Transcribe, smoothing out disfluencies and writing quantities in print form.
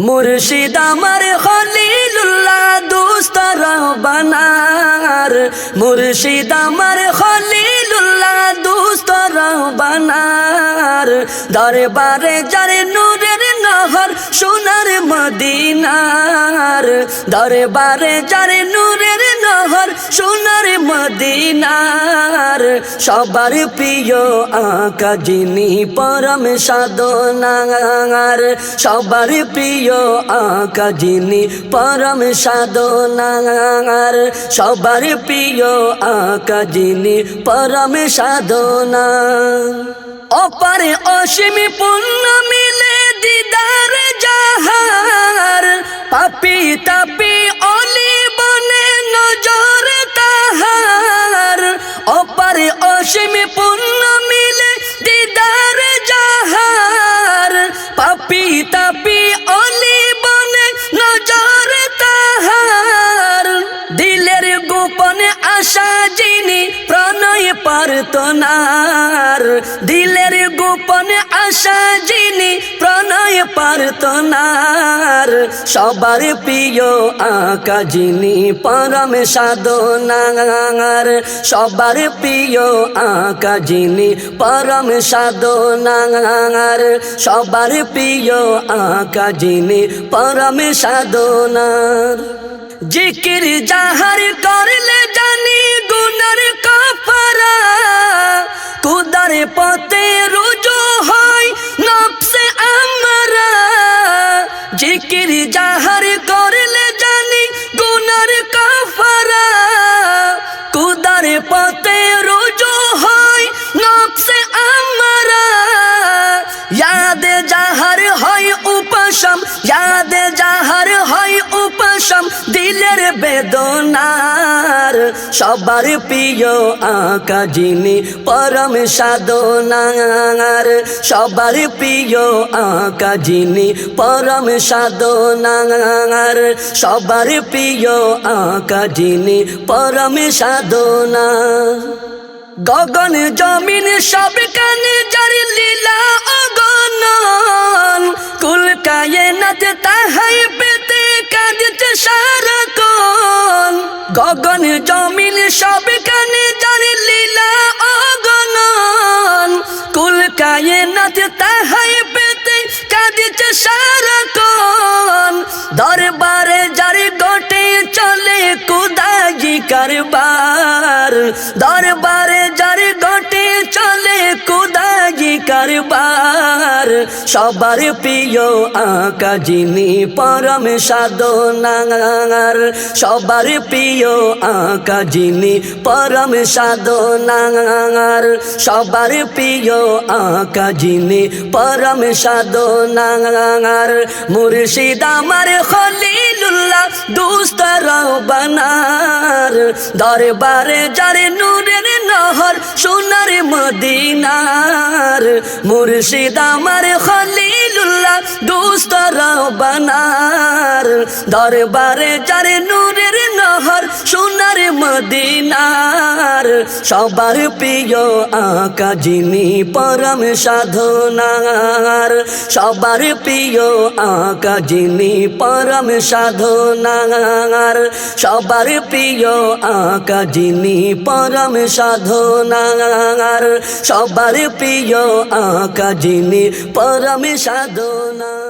মুর্শিদ আমার খলিলুল্লাহ দুস্ত রহবানার, মুর্শিদ আমার খলিলুল্লাহ দুস্ত রহবানার, দরবারে যার নূরের নহর সোনার মদিনার, দরবারে যার নূরের নহর সোনার মদিনার, সবার প্রিয় আকা যিনি পরম সাধনার, সবার প্রিয় আকা যিনি পরম সাধনার, সবার প্রিয় আকা যিনি পরম সাধনার। অপারে অসীম পুণ্য মিলে দিদার যাহার, পাপি তাপি অলি বনে নজর তাহার, অপারে অসীম পুণ্য মিলে দিদার যাহার, পাপি তাপি অলি বনে নজর তাহার, দিলের গোপনে আশা যিনি প্রণয় প্রার্থনার, দিলের গোপনে আশা যিনি প্রণয় প্রার্থনার, সবার প্রিয় আকা যিনি পরম সাধনার, সবার প্রিয় আকা যিনি পরম সাধনার, সবার প্রিয় আকা যিনি পরম সাধনার। জিকির যাহার করলে জানি গুনার কাফারা, খুদার পথে রুজু হয় নফসে আমারা, জিকির যাহার করলে জানি গুনার কাফারা, খুদার পথে রুজু হয় নফসে আমারা, ইয়াদে যাহার হয় উপশম, ইয়াদে যাহার হয় উপশম দিলের বেদনার, সবার প্রিয় আকা যিনি পরম সাধনার, সবার প্রিয় আকা যিনি পরম সাধনার, সবার প্রিয় আকা যিনি পরম সাধনার। গগন জমিন সব কানে যার লীলা অগণন, কুল কায়নাত তাহাই পেতে কাঁদছে সারাক্ষণ, গগন জমিন সব কানে যার লীলা অগণন, কুল কায়নাত তাহাই পেতে কাঁদছে সারাক্ষণ, দরবারে যার গোটে চলে কুদাজি কারবার, দরবারে যার গোটে চলে কুদাজি কারবার, সবার প্রিয় আকা যিনি পরম সাধনার, সবার প্রিয় আকা যিনি পরম সাধনার, সবার প্রিয় আকা যিনি পরম সাধনার। মুর্শিদ আমার খলিলুল্লাহ দুস্ত রহবানার, দরবারে যার নূরের নহর সোনার মদিনার, মুর্শিদ আমার খলিলুল্লাহ দুস্ত রহবানার, দরবারে যার নূরের নহর সোনার মদিনার, সবার প্রিয় আকা যিনি পরম সাধনার, সবার প্রিয় আকা যিনি পরম সাধনার, সবার প্রিয় আকা যিনি পরম সাধনার, সবার প্রিয় আকা যিনি পরম সাধনার।